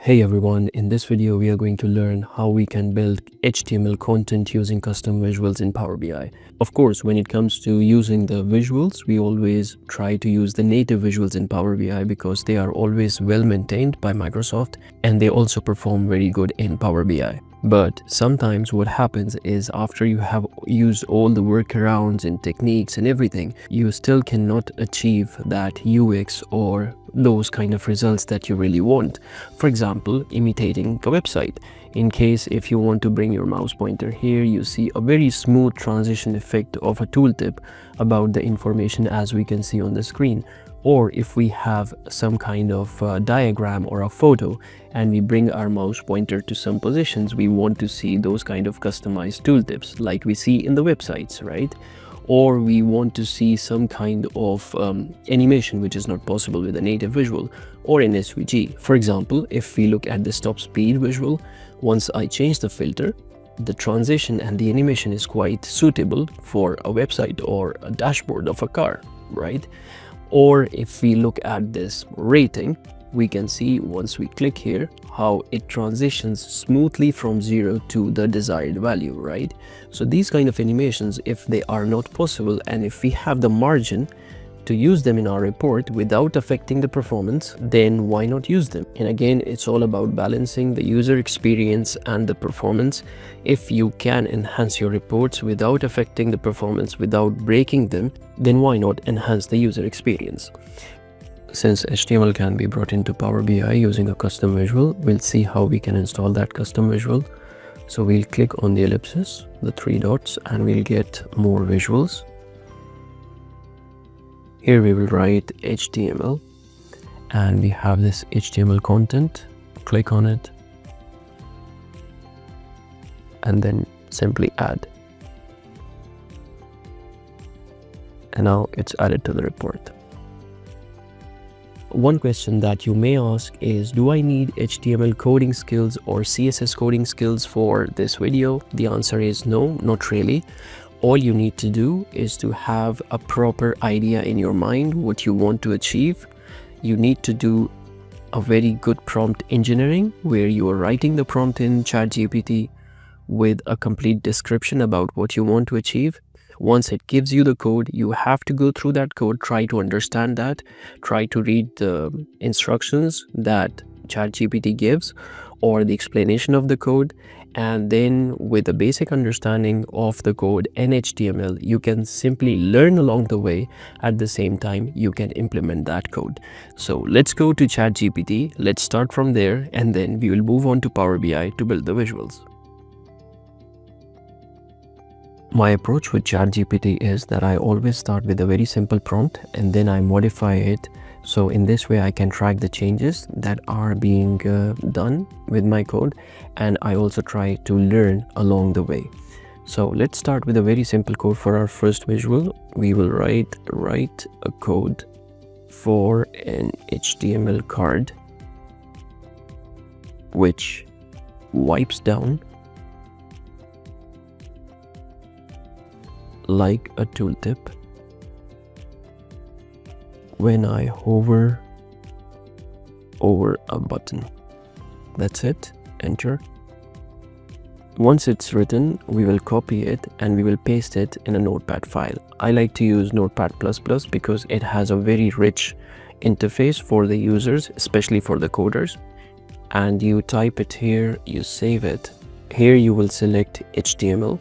Hey everyone, in this video we are going to learn how we can build HTML content using custom visuals in Power BI. Of course, when it comes to using the visuals, we always try to use the native visuals in Power BI because they are always well maintained by Microsoft and they also perform very good in Power BI. But sometimes what happens is after you have used all the workarounds and techniques and everything, you still cannot achieve that UX or those kind of results that you really want. For example, imitating a website. In case if you want to bring your mouse pointer here, you see a very smooth transition effect of a tooltip about the information as we can see on the screen. Or if we have some kind of diagram or a photo and we bring our mouse pointer to some positions, we want to see those kind of customized tooltips like we see in the websites, right? Or we want to see some kind of animation which is not possible with a native visual or an SVG. For example, if we look at the stop speed visual, once I change the filter, the transition and the animation is quite suitable for a website or a dashboard of a car, right? Or if we look at this rating, we can see once we click here how it transitions smoothly from 0 to the desired value, right? So these kind of animations, if they are not possible and if we have the margin to use them in our report without affecting the performance, then why not use them? And again, it's all about balancing the user experience and the performance. If you can enhance your reports without affecting the performance, without breaking them, then why not enhance the user experience? Since HTML can be brought into Power BI using a custom visual, we'll see how we can install that custom visual. So we'll click on the ellipsis, the three dots, and we'll get more visuals. Here we will write HTML and we have this HTML content. Click on it and then simply add. And now it's added to the report. One question that you may ask is, do I need HTML coding skills or CSS coding skills for this video? The answer is no, not really. All you need to do is to have a proper idea in your mind what you want to achieve. You need to do a very good prompt engineering where you are writing the prompt in ChatGPT with a complete description about what you want to achieve. Once it gives you the code, you have to go through that code, try to understand that, try to read the instructions that ChatGPT gives or the explanation of the code, and then with a basic understanding of the code and HTML, you can simply learn along the way. At the same time, you can implement that code. So let's go to ChatGPT, let's start from there, and then we will move on to Power BI to build the visuals. My approach with ChatGPT is that I always start with a very simple prompt and then I modify it. So in this way I can track the changes that are being done with my code, and I also try to learn along the way. So let's start with a very simple code for our first visual. We will write a code for an HTML card which wipes down like a tooltip when I hover over a button. That's it. Enter. Once it's written, we will copy it and we will paste it in a notepad file. I like to use Notepad++ because it has a very rich interface for the users, especially for the coders. And you type it here, you save it. Here you will select HTML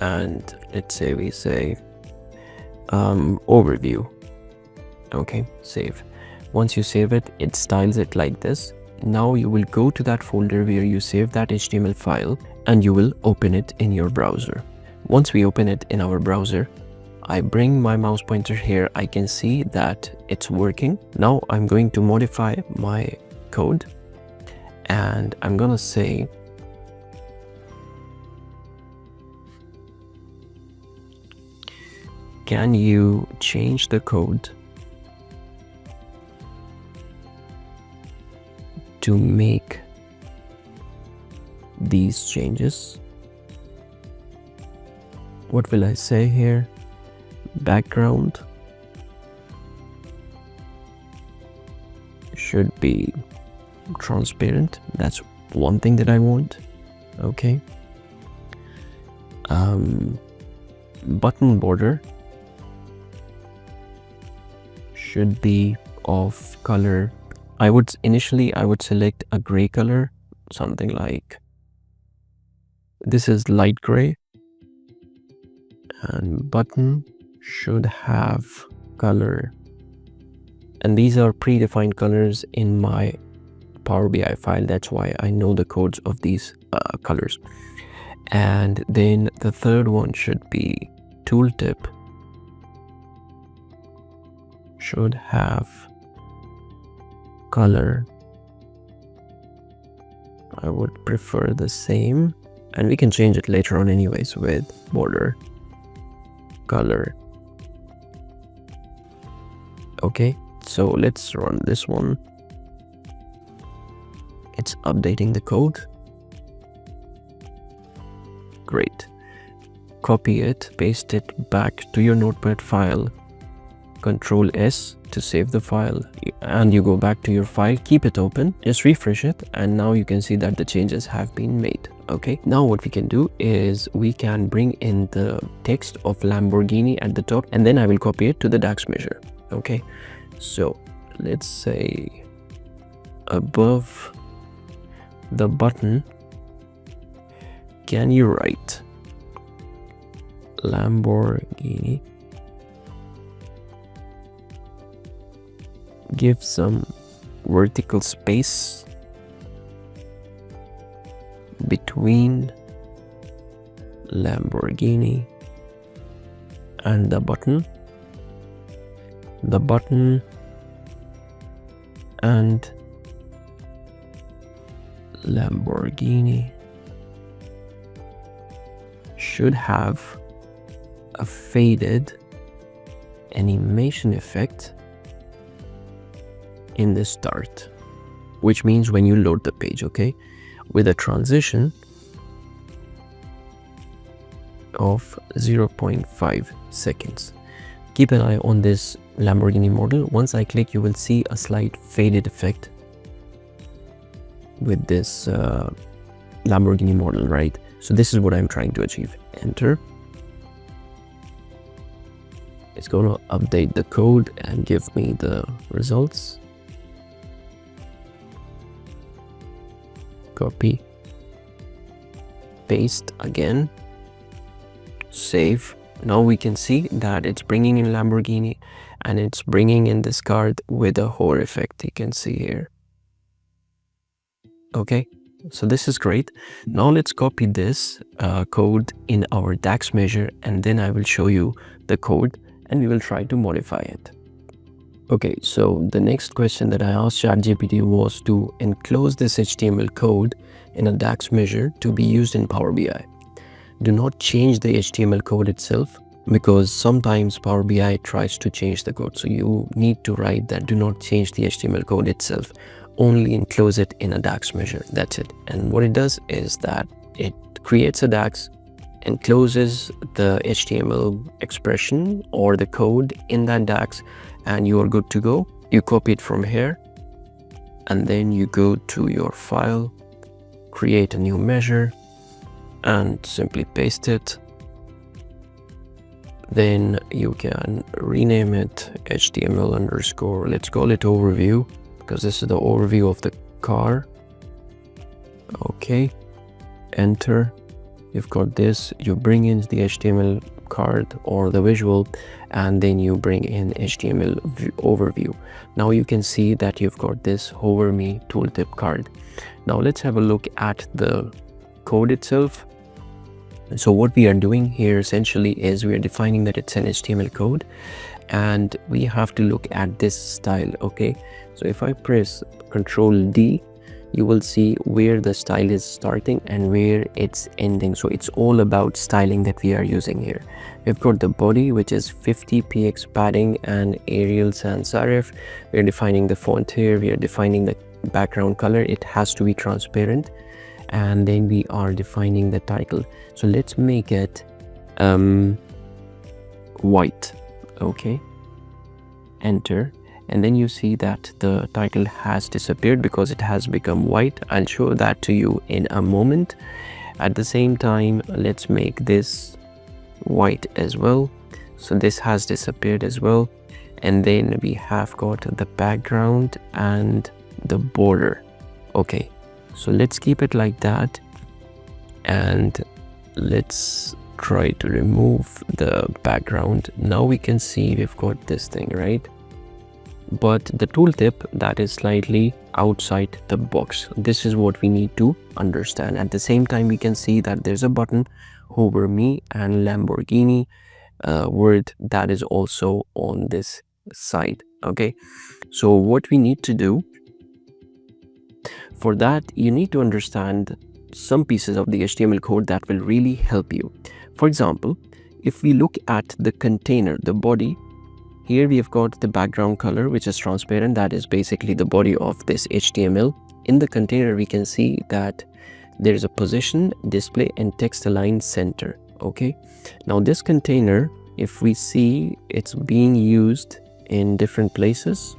and let's say we say overview. Okay, save. Once you save it, it styles it like this. Now you will go to that folder where you saved that HTML file and you will open it in your browser. Once we open it in our browser, I bring my mouse pointer here. I can see that it's working. Now I'm going to modify my code and I'm gonna say can you change the code to make these changes? What will I say here? Background should be transparent. That's one thing that I want. Okay. Button border should be of color. Initially I would select a gray color, something like this is light gray, and button should have color, and these are predefined colors in my Power BI file. That's why I know the codes of these colors. And then the third one should be tooltip should have color. I would prefer the same, and we can change it later on anyways with border color. Okay, so let's run this one. It's updating the code. Great. Copy it, paste it back to your notepad file. Control S to save the file, and you go back to your file, keep it open, just refresh it, and now you can see that the changes have been made. Okay, now what we can do is we can bring in the text of Lamborghini at the top, and then I will copy it to the DAX measure. Okay, so let's say above the button, can you write Lamborghini? Give some vertical space between Lamborghini and the button and Lamborghini should have a faded animation effect in the start, which means when you load the page, okay, with a transition of 0.5 seconds. Keep an eye on this Lamborghini model. Once I click, you will see a slight faded effect with this Lamborghini model, right? So this is what I'm trying to achieve. Enter. It's going to update the code and give me the results. Copy, paste again, save. Now we can see that it's bringing in Lamborghini and it's bringing in this card with a hover effect, you can see here. Okay, so this is great. Now let's copy this code in our DAX measure, and then I will show you the code and we will try to modify it. Okay, so the next question that I asked ChatGPT was to enclose this HTML code in a DAX measure to be used in Power BI. Do not change the HTML code itself, because sometimes Power BI tries to change the code. So you need to write that do not change the HTML code itself, only enclose it in a DAX measure. That's it. And what it does is that it creates a DAX, encloses the HTML expression or the code in that DAX, and you are good to go. You copy it from here, and then you go to your file, create a new measure, and simply paste it. Then you can rename it HTML underscore, let's call it overview, because this is the overview of the car. Okay, enter. You've got this. You bring in the HTML card or the visual, and then you bring in HTML overview. Now you can see that you've got this hover me tooltip card. Now let's have a look at the code itself. So what we are doing here essentially is we are defining that it's an HTML code, and we have to look at this style. Okay, so if I press Ctrl D, you will see where the style is starting and where it's ending. So it's all about styling that we are using here. We've got the body, which is 50 px padding and Arial sans serif. We're defining the font here. We are defining the background color. It has to be transparent. And then we are defining the title. So let's make it white. Okay, enter. and then you see that the title has disappeared because it has become white. I'll show that to you in a moment. At the same time, let's make this white as well. So this has disappeared as well, and then we have got the background and the border. Okay, so let's keep it like that, and let's try to remove the background. Now we can see we've got this thing, right? But the tooltip, that is slightly outside the box. This is what we need to understand. At the same time, we can see that there's a button over me and Lamborghini word that is also on this side. Okay, so what we need to do for that, you need to understand some pieces of the HTML code that will really help you. For example, if we look at the container, the body, here we have got the background color, which is transparent. That is basically the body of this HTML. In the container, we can see that there is a position, display, and text align center. Okay, now this container, if we see, it's being used in different places.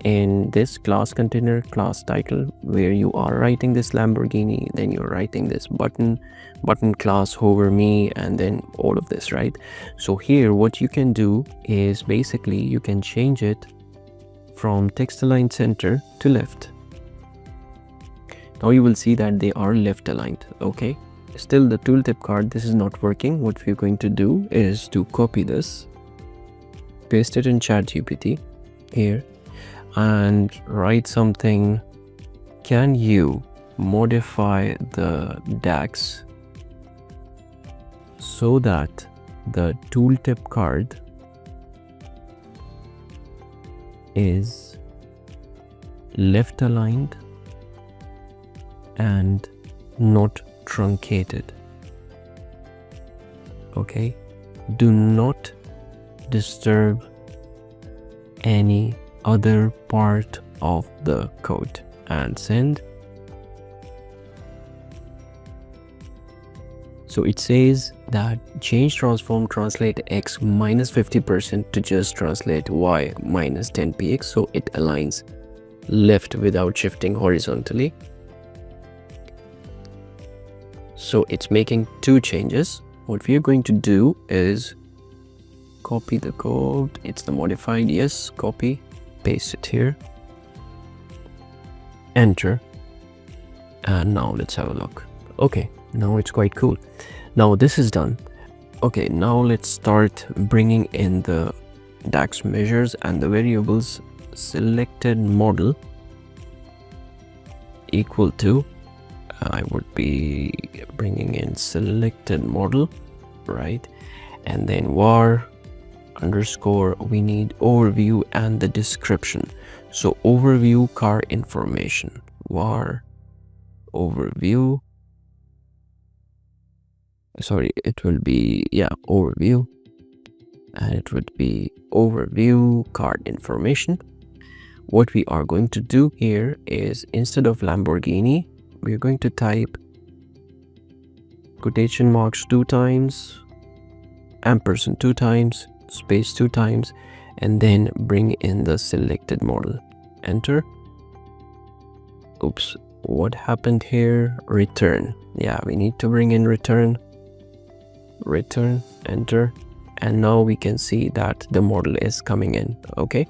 In this class container, class title, where you are writing this Lamborghini, then you're writing this button class hover me, and then all of this, right? So here what you can do is basically you can change it from text align center to left. Now you will see that they are left aligned. Okay, still the tooltip card, this is not working. What we're going to do is to copy this, paste it in ChatGPT here, and write something. Can you modify the DAX so that the tooltip card is left aligned and not truncated? Okay, do not disturb any other part of the code, and send. So it says that change transform translate x minus 50% to just translate y minus 10px, so it aligns left without shifting horizontally. So it's making two changes. What we are going to do is copy the code. It's the modified, yes, copy, paste it here, enter, and now let's have a look. Okay, now it's quite cool. Now this is done. Okay, now let's start bringing in the DAX measures and the variables. Selected model equal to, I would be bringing in selected model, right? And then var underscore, we need overview and the description. So overview car information, var overview, sorry, it will be, yeah, overview, and it would be overview card information. What we are going to do here is, instead of Lamborghini, we're going to type quotation marks 2 times, ampersand 2 times, space 2 times, and then bring in the selected model, enter. Oops, what happened here? Return. Yeah, we need to bring in return, enter, and now we can see that the model is coming in. Okay,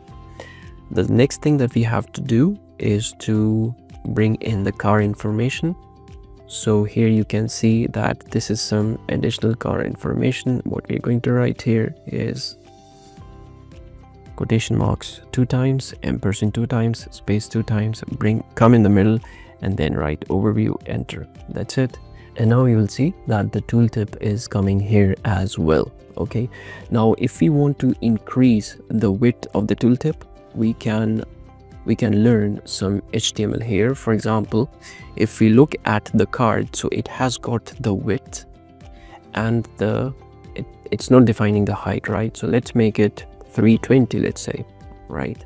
the next thing that we have to do is to bring in the car information. So here you can see that this is some additional car information. What we're going to write here is quotation marks 2 times, ampersand 2 times, space 2 times, come in the middle, and then write overview, enter. That's it. And now you will see that the tooltip is coming here as well. Okay, now if we want to increase the width of the tooltip, we can learn some HTML here. For example, if we look at the card, so it has got the width and it's not defining the height, right? So let's make it 320, let's say, right?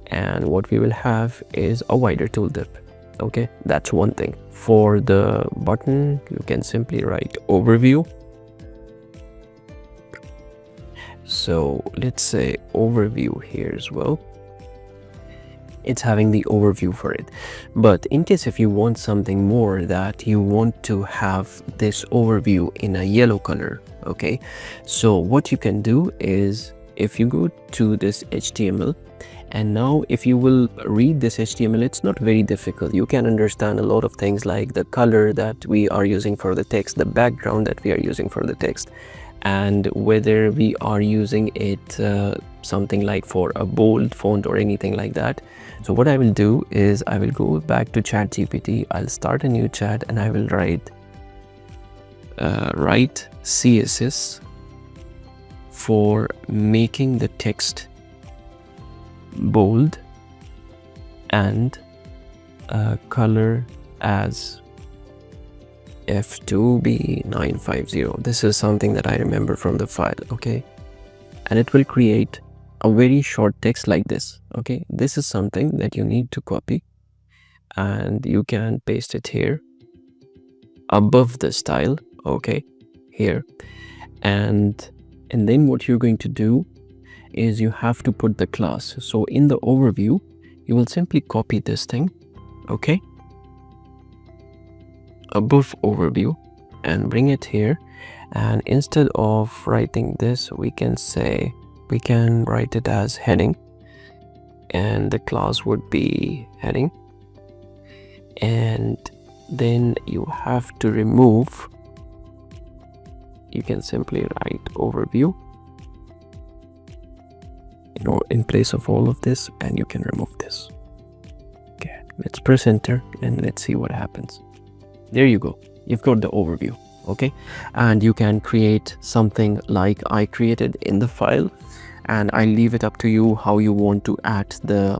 And what we will have is a wider tooltip. Okay, that's one thing. For the button, you can simply write overview. So let's say overview here as well. it's having the overview for it. But in case if you want something more, that you want to have this overview in a yellow color, okay, so what you can do is, if you go to this HTML, and now if you will read this HTML, it's not very difficult. You can understand a lot of things like the color that we are using for the text, the background that we are using for the text, and whether we are using it something like for a bold font or anything like that. So what I will do is I will go back to ChatGPT, I'll start a new chat, and I will write CSS for making the text bold and color as F2B950. This is something that I remember from the file, okay, and it will create a very short text like this. Okay, this is something that you need to copy, and you can paste it here above the style, okay, here, and then what you're going to do is you have to put the class. So in the overview, you will simply copy this thing, okay, above overview, and bring it here, and instead of writing this, we can write it as heading, and the class would be heading, and then you have to remove, you can simply write overview in place of all of this, and you can remove this. Okay, let's press enter and let's see what happens. There you go, you've got the overview, okay, and you can create something like I created in the file, and I leave it up to you how you want to add the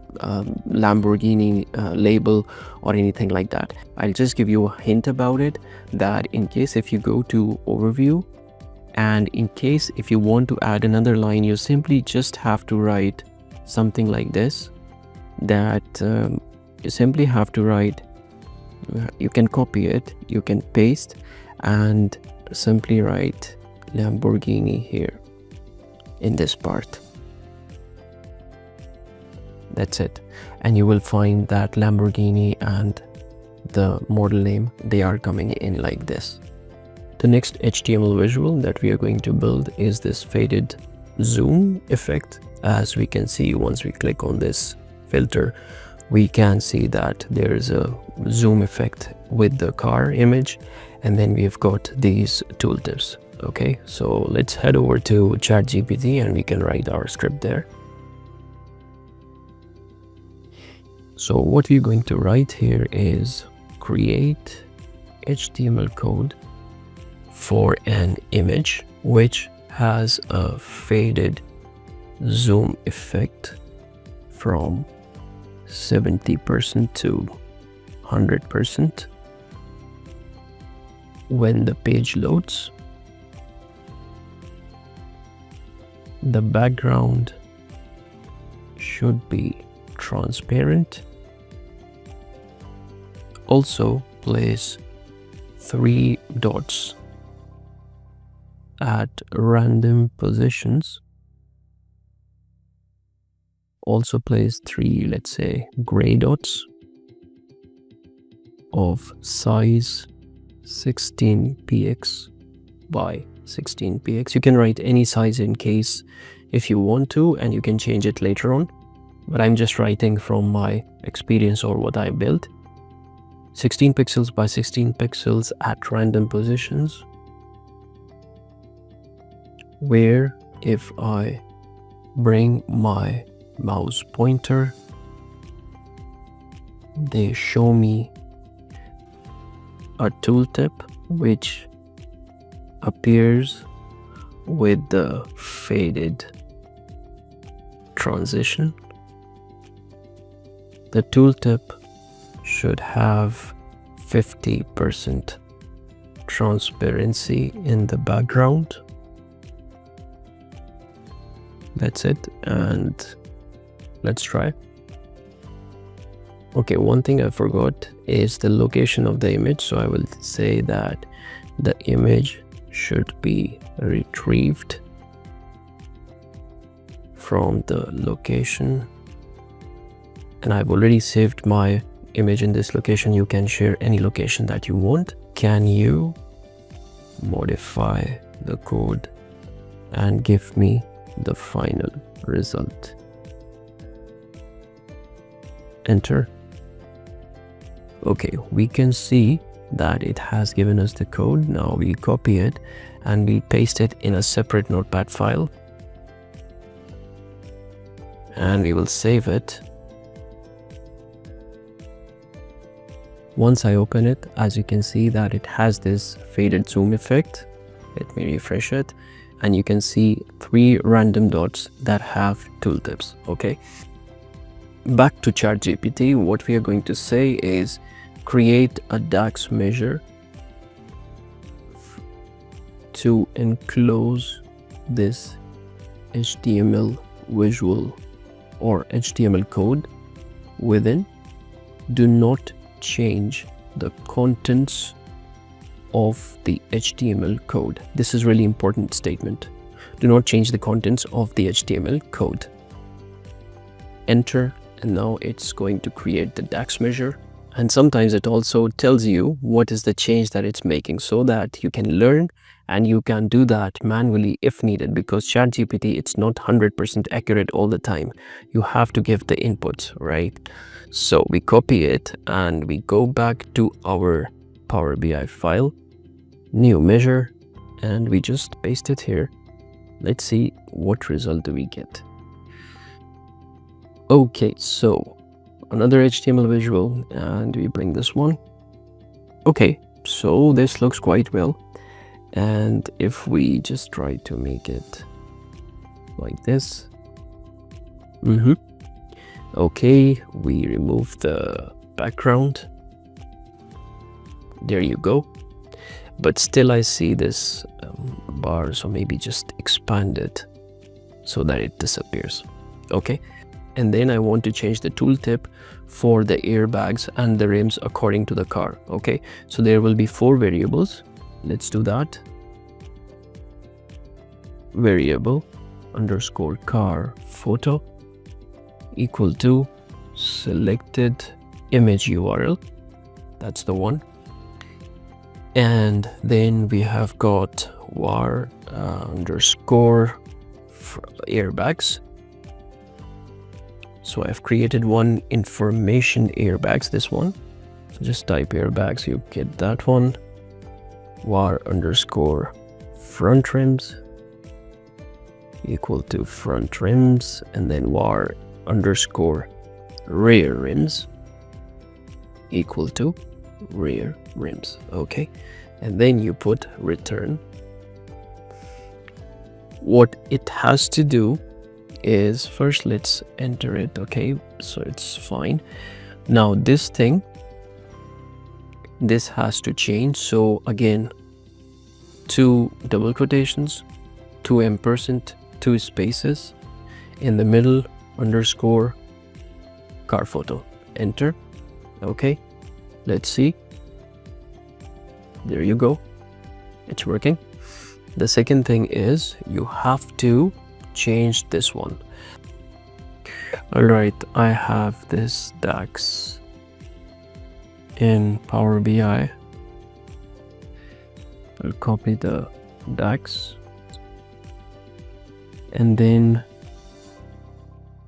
Lamborghini label or anything like that. I'll just give you a hint about it, that in case if you go to overview, and in case if you want to add another line, you simply just have to write something like this, that you simply have to write, you can copy it, you can paste, and simply write Lamborghini here in this part. That's it, and you will find that Lamborghini and the model name, they are coming in like this. The next HTML visual that we are going to build is this faded zoom effect. As we can see, once we click on this filter, we can see that there is a zoom effect with the car image, and then we've got these tooltips. Okay, so let's head over to ChatGPT and we can write our script there. So what we're going to write here is create HTML code for an image which has a faded zoom effect from 70% to 100% when the page loads. The background should be transparent. Also place 3 dots at random positions. Also place 3, let's say, gray dots of size 16px by 16px. You can write any size in case if you want to, and you can change it later on, but I'm just writing from my experience or what I built. 16 pixels by 16 pixels at random positions, where if I bring my mouse pointer, they show me a tooltip which appears with the faded transition. The tooltip should have 50% transparency in the background. That's it, and let's try. Okay, one thing I forgot is the location of the image, so I will say that the image should be retrieved from the location and I've already saved my image in this location. You can share any location that you want. Can you modify the code and give me the final result? Enter. Okay, we can see that it has given us the code. Now we'll copy it and we'll paste it in a separate notepad file, and we will save it. Once I open it, as you can see that it has this faded zoom effect. Let me refresh it, and you can see 3 random dots that have tooltips. Okay, back to ChatGPT, what we are going to say is create a DAX measure to enclose this HTML visual or HTML code within. Do not change the contents of the HTML code. This is really important statement. Do not change the contents of the HTML code. Enter, and now it's going to create the DAX measure. And sometimes it also tells you what is the change that it's making, so that you can learn and you can do that manually if needed, because ChatGPT, it's not 100% accurate all the time. You have to give the inputs, right? So we copy it and we go back to our Power BI file, new measure, and we just paste it here. Let's see what result do we get. Okay, so another HTML visual, and we bring this one. Okay, so this looks quite well. And if we just try to make it like this, okay, we remove the background. There you go. But still I see this bar, so maybe just expand it so that it disappears. Okay, and then I want to change the tooltip for the airbags and the rims according to the car. Okay, so there will be 4 variables. Let's do that. Variable underscore car photo equal to selected image URL. That's the one. And then we have got var underscore airbags. So I've created one information airbags, this one. So just type airbags, you get that one. Var underscore front rims equal to front rims, and then var underscore rear rims equal to rear rims. Okay, and then you put return. What it has to do is, first let's enter it. Okay, so it's fine. Now this thing, this has to change. So again, 2 double quotations, 2 ampersand, 2 spaces, in the middle underscore car photo. Enter. Okay, let's see. There you go, it's working. The second thing is you have to change this one. All right, I have this DAX in Power BI. I'll copy the DAX and then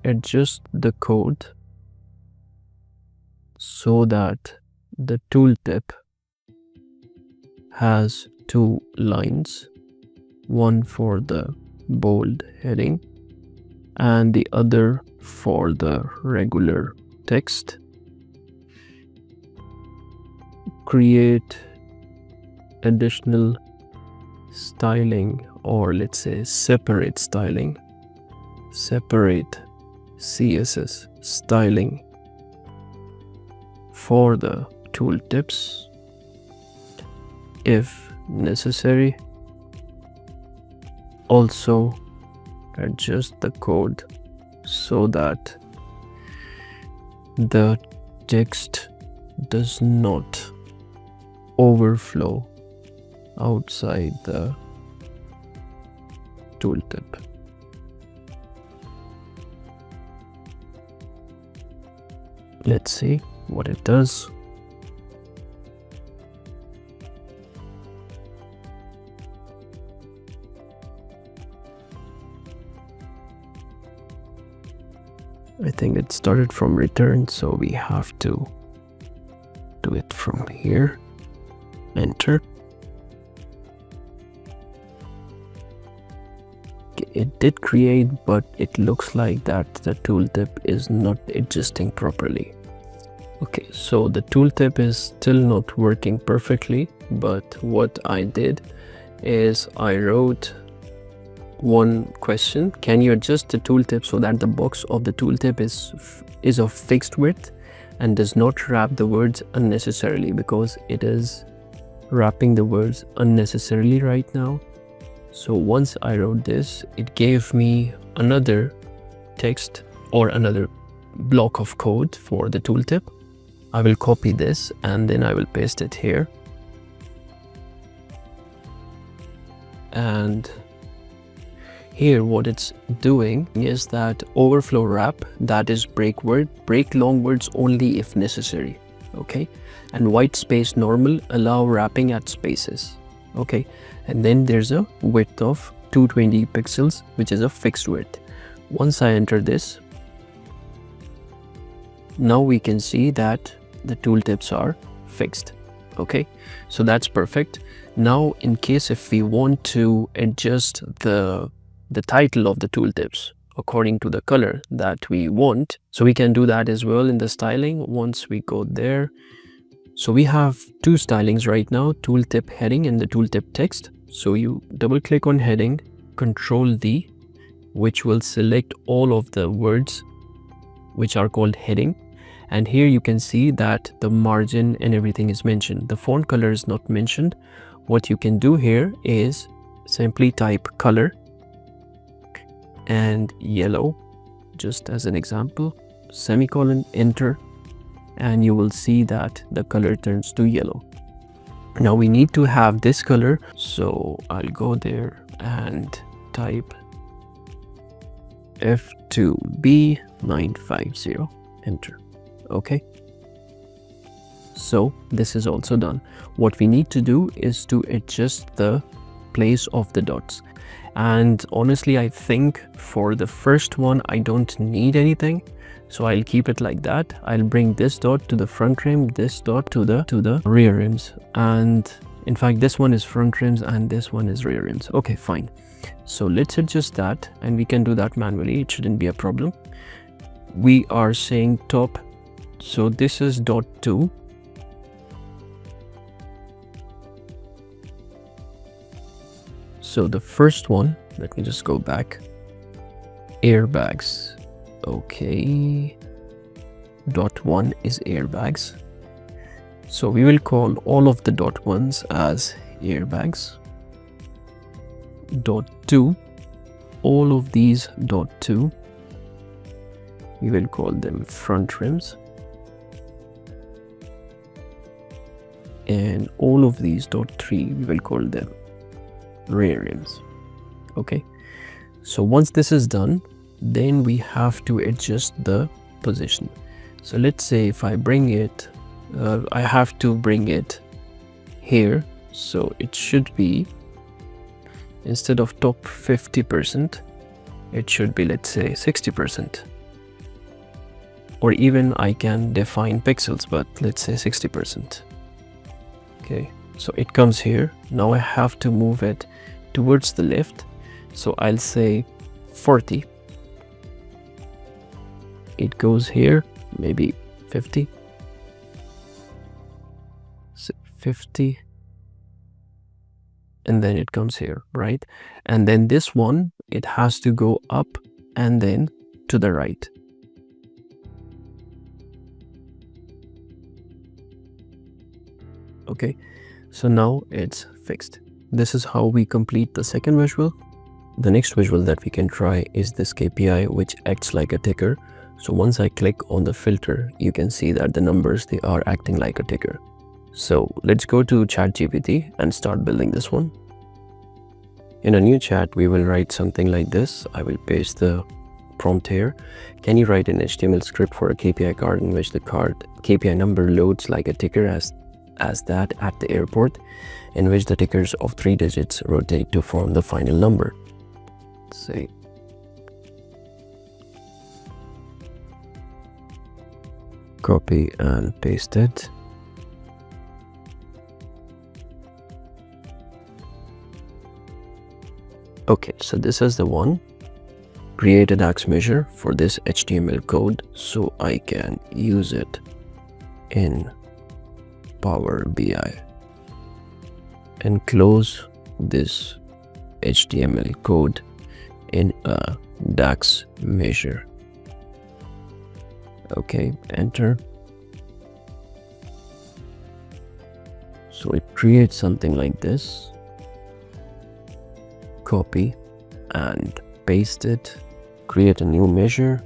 adjust the code so that the tooltip has 2 lines, one for the bold heading and the other for the regular text. Create additional styling, or let's say separate styling, separate CSS styling for the tooltips if necessary. Also adjust the code so that the text does not overflow outside the tooltip. Let's see what it does. I think it started from return, so we have to do it from here. Enter. It did create, but it looks like that the tooltip is not adjusting properly. Okay, so the tooltip is still not working perfectly, but what I did is I wrote one question: can you adjust the tooltip so that the box of the tooltip is of fixed width and does not wrap the words unnecessarily, because it is wrapping the words unnecessarily right now. So once I wrote this, it gave me another text or another block of code for the tooltip. I will copy this and then I will paste it here. And here what it's doing is that overflow wrap, that is break long words only if necessary. Okay, and white space normal, allow wrapping at spaces. Okay, and then there's a width of 220 pixels, which is a fixed width. Once I enter this, now we can see that the tooltips are fixed. Okay, so that's perfect. Now in case if we want to adjust the title of the tooltips according to the color that we want, so we can do that as well in the styling. Once we go there, so we have two stylings right now, tooltip heading and the tooltip text. So you double click on heading, Control D, which will select all of the words which are called heading. And here you can see that the margin and everything is mentioned. The font color is not mentioned. What you can do here is simply type color and yellow, just as an example, semicolon, enter, and you will see that the color turns to yellow. Now we need to have this color, so I'll go there and type F2B950, enter. Okay, so this is also done. What we need to do is to adjust the place of the dots, and honestly I think for the first one I don't need anything, so I'll keep it like that. I'll bring this dot to the front rim, this dot to the rear rims, and in fact this one is front rims and this one is rear rims. Okay, fine. So let's adjust that, and we can do that manually. It shouldn't be a problem. We are saying top, so this is dot 2. So the first one, let me just go back, airbags. Okay, dot 1 is airbags, so we will call all of the dot 1s as airbags. Dot 2, all of these dot 2, we will call them front rims, and all of these dot 3 we will call them rear rims. Okay, so once this is done, then we have to adjust the position. So let's say if I bring it, I have to bring it here, so it should be, instead of top 50%, it should be, let's say, 60%, or even I can define pixels, but let's say 60%. Okay, so it comes here. Now I have to move it towards the left, so I'll say 40. It goes here, maybe 50, 50, and then it comes here, right? And then this one, it has to go up and then to the right. Okay, so now it's fixed. This is how we complete the second visual. The next visual that we can try is this KPI, which acts like a ticker. So once I click on the filter, you can see that the numbers, they are acting like a ticker. So let's go to ChatGPT and start building this one. In a new chat, we will write something like this. I will paste the prompt here. Can you write an HTML script for a KPI card in which the card KPI number loads like a ticker as that at the airport, in which the tickers of 3 digits rotate to form the final number? Let's say copy and paste it. Okay, so this is the one. Create a DAX measure for this HTML code so I can use it in Power BI, and close this HTML code in a DAX measure. Okay, enter. So it creates something like this. Copy and paste it, create a new measure,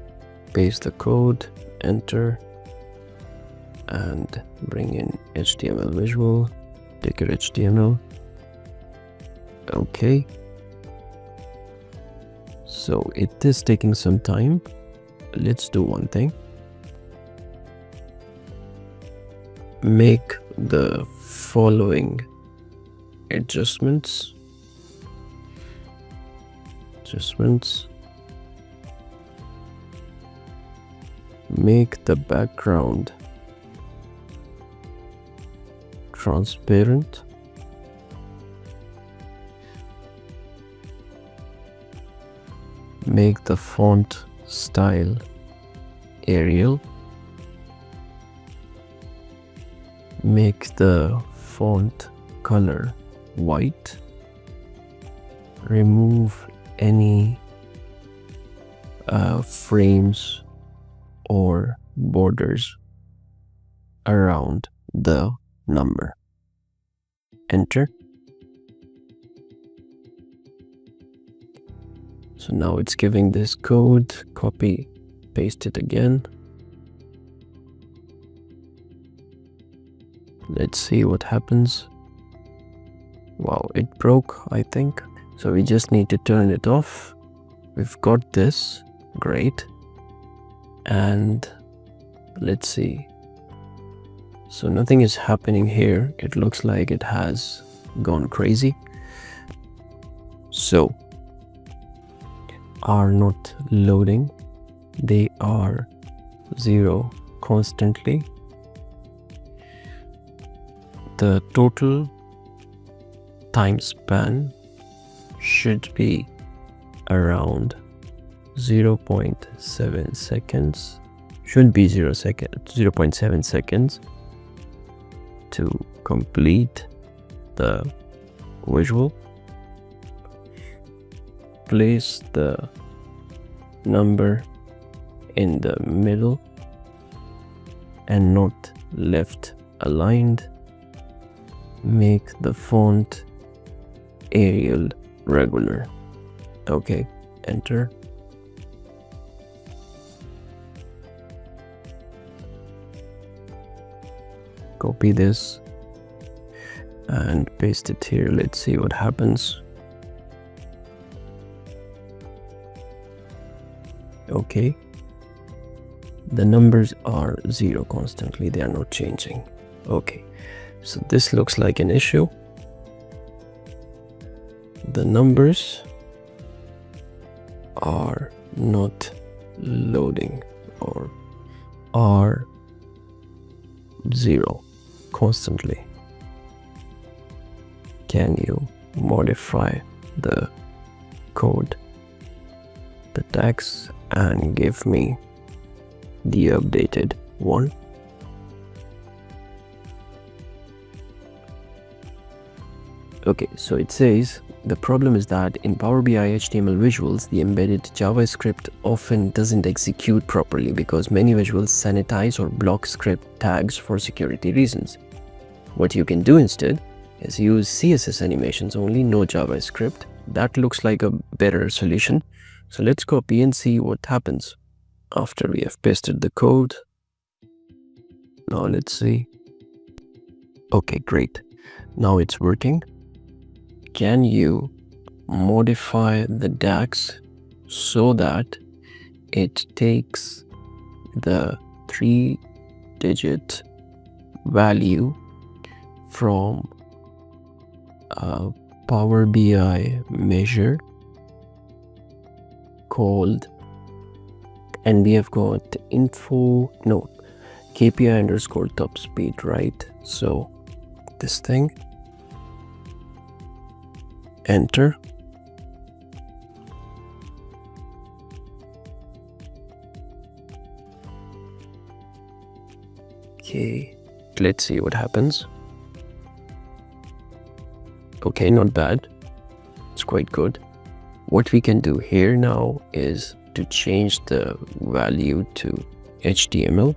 paste the code, enter, and bring in HTML visual, ticker HTML. Okay, so it is taking some time. Let's do one thing. Make the following adjustments. Make the background transparent. Make the font style Arial. Make the font color white. Remove any frames or borders around the number. Enter. So now it's giving this code. Copy, paste it again. Let's see what happens. Wow, it broke, I think. So we just need to turn it off. We've got this. Great. And let's see. So nothing is happening here. It looks like it has gone crazy. So are not loading. They are 0 constantly. The total time span should be around 0.7 seconds. Should be 0.7 seconds to complete the visual. Place the number in the middle and not left aligned. Make the font Arial regular. Okay, enter. Copy this and paste it here. Let's see what happens. Okay, the numbers are 0 constantly, they are not changing. Okay, so this looks like an issue. The numbers are not loading or are 0 constantly. Can you modify the code, the text, and give me the updated one? Okay, so it says the problem is that in Power BI HTML visuals, the embedded JavaScript often doesn't execute properly because many visuals sanitize or block script tags for security reasons. What you can do instead is use CSS animations only, no JavaScript. That looks like a better solution. So let's copy and see what happens after we have pasted the code. Now let's see. Okay, great. Now it's working. Can you modify the DAX so that it takes the 3-digit value from a Power BI measure called, and we have got KPI underscore top speed, right? So this thing, enter. Okay, let's see what happens. Okay, not bad. It's quite good. What we can do here now is to change the value to HTML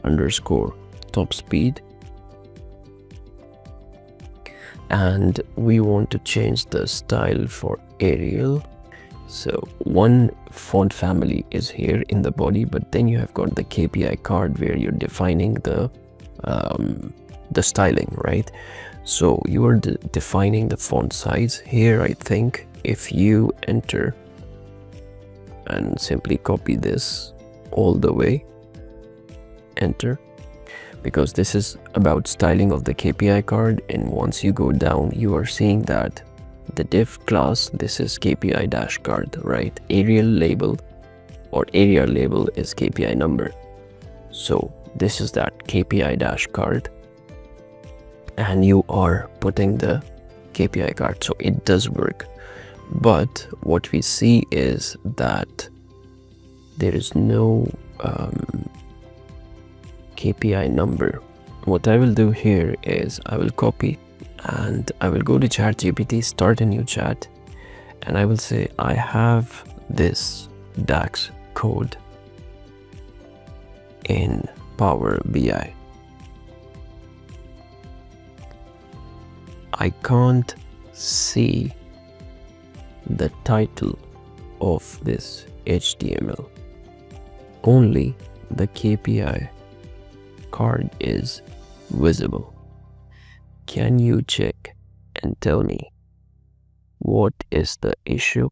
underscore top speed, and we want to change the style for Arial. So one font family is here in the body, but then you have got the KPI card where you're defining the styling, right? So you are defining the font size here. I think if you enter and simply copy this all the way, enter, because this is about styling of the KPI card. And once you go down, you are seeing that the div class, this is KPI dash card, right? Arial label or area label is KPI number. So this is that KPI dash card, and you are putting the KPI card. So it does work. But what we see is that there is no KPI number. What I will do here is I will copy and I will go to ChatGPT, start a new chat, and I will say I have this DAX code in Power BI. I can't see the title of this HTML. Only the KPI card is visible. Can you check and tell me what is the issue?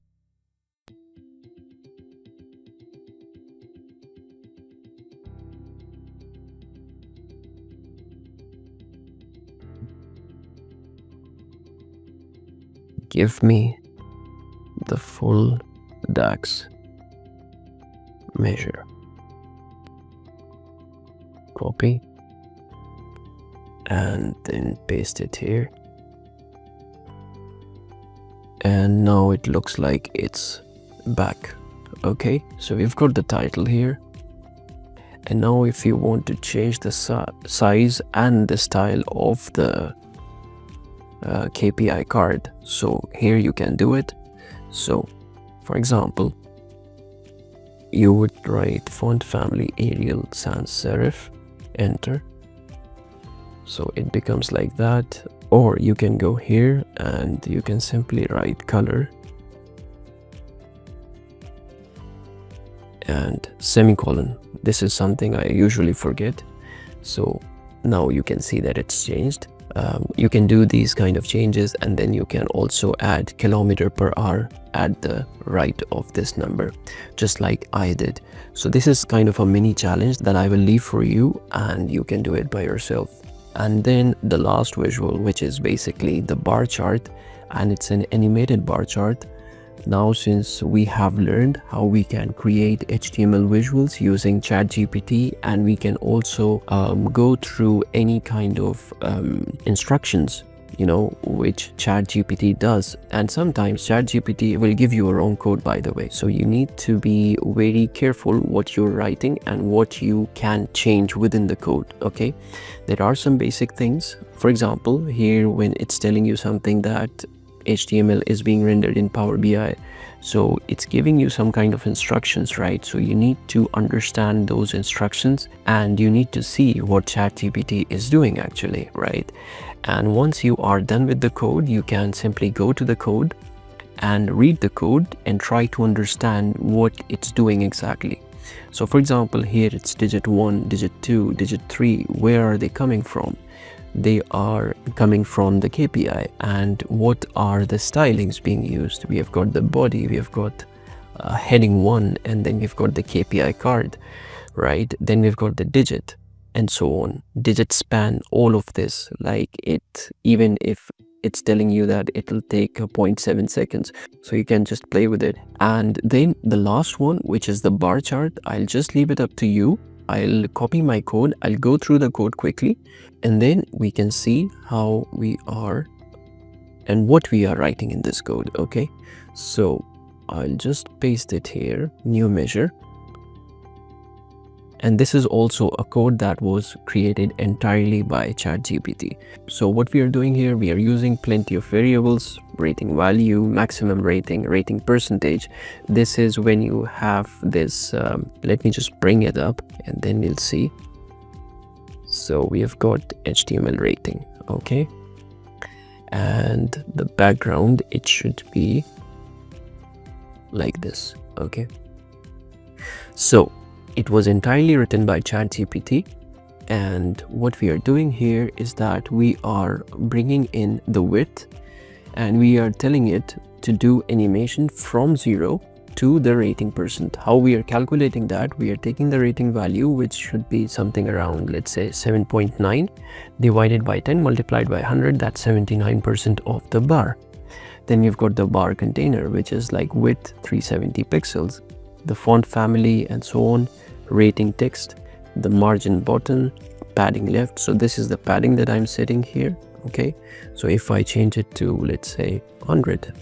Give me the full DAX measure. Copy and then paste it here. And now it looks like it's back. Okay, so we've got the title here. And now if you want to change the size and the style of the KPI card, so here you can do it. So for example, you would write font family Arial sans serif, enter. So it becomes like that. Or you can go here and you can simply write color and semicolon. This is something I usually forget. So now you can see that it's changed. You can do these kind of changes, and then you can also add kilometer per hour at the right of this number, just like I did. So this is kind of a mini challenge that I will leave for you, and you can do it by yourself. And then the last visual, which is basically the bar chart, and it's an animated bar chart. Now, since we have learned how we can create HTML visuals using ChatGPT, and we can also go through any kind of instructions, you know, which ChatGPT does. And sometimes ChatGPT will give you a wrong code, by the way. So you need to be very careful what you're writing and what you can change within the code, okay? There are some basic things. For example, here when it's telling you something that HTML is being rendered in Power BI, so it's giving you some kind of instructions, right? So you need to understand those instructions, and you need to see what ChatGPT is doing actually, right? And once you are done with the code, you can simply go to the code and read the code and try to understand what it's doing exactly. So for example, here it's digit 1, digit 2, digit 3. Where are they coming from? They are coming from the KPI. And what are the stylings being used? We have got the body, we have got heading 1, and then we've got the KPI card, right? Then we've got the digit and so on. Digit span, all of this, like it, even if it's telling you that it'll take 0.7 seconds, so you can just play with it. And then the last one, which is the bar chart, I'll just leave it up to you. I'll copy my code, I'll go through the code quickly, and then we can see how we are and what we are writing in this code. Okay, so I'll just paste it here, new measure. And this is also a code that was created entirely by ChatGPT. So what we are doing here, we are using plenty of variables: rating value, maximum rating, rating percentage. This is when you have this, let me just bring it up and then we'll see. So we have got HTML rating, okay? And the background, it should be like this, okay? So it was entirely written by ChatGPT, and what we are doing here is that we are bringing in the width and we are telling it to do animation from 0 to the rating percent. How we are calculating that? We are taking the rating value, which should be something around, let's say 7.9, divided by 10 multiplied by 100, that's 79% of the bar. Then you've got the bar container, which is like width 370 pixels, the font family and so on, rating text, the margin button, padding left. So this is the padding that I'm setting here, okay? So if I change it to, let's say 100,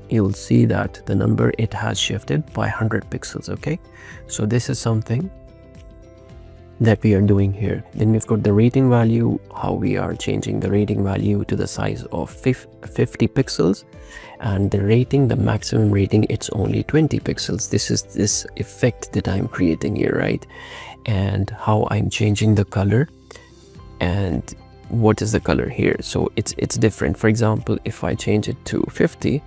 you'll see that the number, it has shifted by 100 pixels, okay? So this is something that we are doing here. Then we've got the rating value, how we are changing the rating value to the size of 50 pixels, and the rating, the maximum rating, it's only 20 pixels. This is this effect that I'm creating here, right? And how I'm changing the color, and what is the color here. So it's different. For example, if I change it to 50,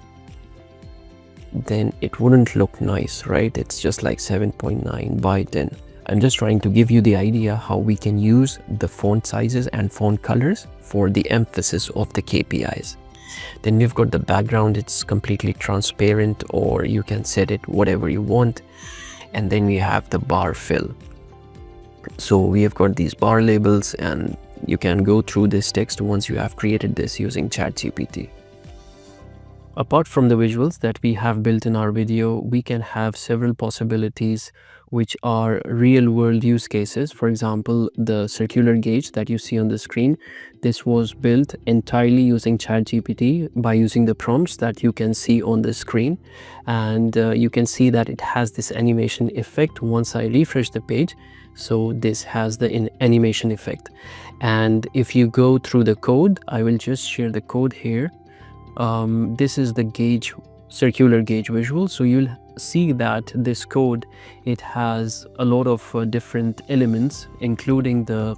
then it wouldn't look nice, right? It's just like 7.9 by 10. I'm just trying to give you the idea how we can use the font sizes and font colors for the emphasis of the KPIs. Then we've got the background, it's completely transparent, or you can set it whatever you want. And then we have the bar fill. So we have got these bar labels, and you can go through this text once you have created this using ChatGPT. Apart from the visuals that we have built in our video, we can have several possibilities which are real world use cases. For example, the circular gauge that you see on the screen, this was built entirely using ChatGPT by using the prompts that you can see on the screen. And you can see that it has this animation effect once I refresh the page. So this has the animation effect. And if you go through the code, I will just share the code here. This is the gauge, circular gauge visual. So you'll see that this code, it has a lot of different elements, including the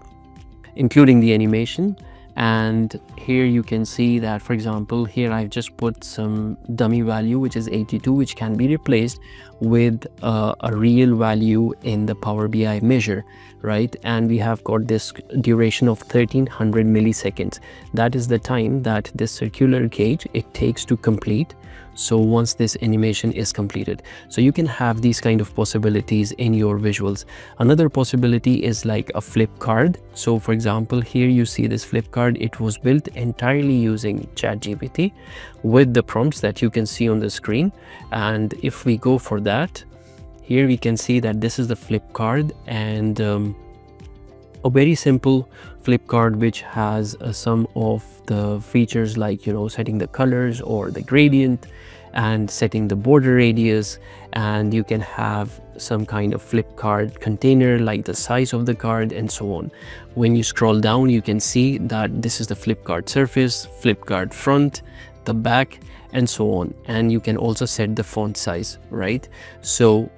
animation. And here you can see that, for example, here I've just put some dummy value, which is 82, which can be replaced with a real value in the Power BI measure, right? And we have got this duration of 1300 milliseconds. That is the time that this circular gauge, it takes to complete. So once this animation is completed, so you can have these kind of possibilities in your visuals. Another possibility is like a flip card. So for example, here you see this flip card, it was built entirely using ChatGPT with the prompts that you can see on the screen. And if we go for that, here we can see that this is the flip card, and a very simple flip card which has some of the features like, you know, setting the colors or the gradient and setting the border radius. And you can have some kind of flip card container like the size of the card and so on. When you scroll down, you can see that this is the flip card surface, flip card front, the back, and so on. And you can also set the font size, right? So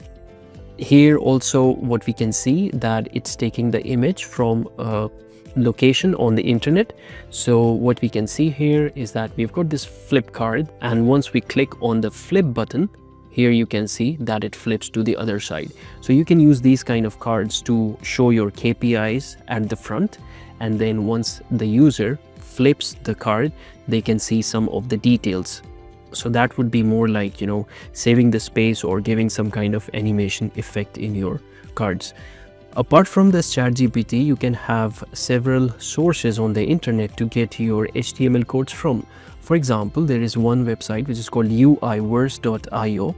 here also what we can see that it's taking the image from a location on the internet. So what we can see here is that we've got this flip card, and once we click on the flip button, here you can see that it flips to the other side. So you can use these kind of cards to show your KPIs at the front, and then once the user flips the card, they can see some of the details So that would be more like, saving the space or giving some kind of animation effect in your cards. Apart from this ChatGPT, you can have several sources on the internet to get your HTML codes from. For example, there is one website which is called uiverse.io,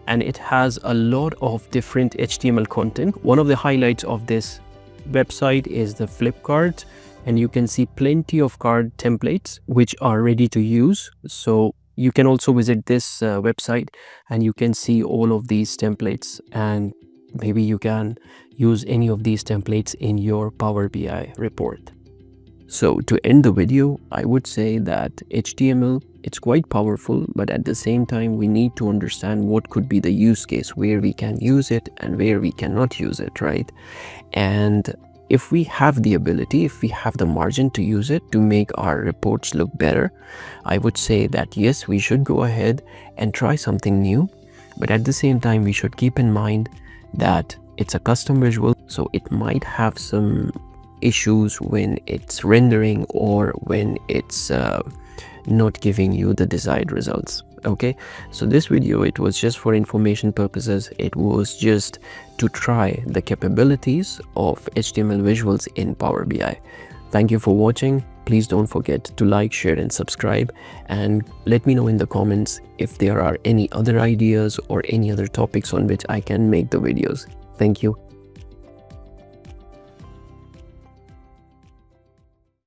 and it has a lot of different HTML content. One of the highlights of this website is the flip card, and you can see plenty of card templates which are ready to use. So you can also visit this website and you can see all of these templates, and maybe you can use any of these templates in your Power BI report. So to end the video, I would say that HTML, it's quite powerful, but at the same time, we need to understand what could be the use case, where we can use it and where we cannot use it, right? And if we have the ability, if we have the margin to use it to make our reports look better, I would say that yes, we should go ahead and try something new. But at the same time, we should keep in mind that it's a custom visual, so it might have some issues when it's rendering or when it's not giving you the desired results. Okay, so this video, it was just for information purposes. It was just to try the capabilities of HTML visuals in Power BI. Thank you for watching. Please don't forget to like, share and subscribe, and let me know in the comments if there are any other ideas or any other topics on which I can make the videos. Thank you.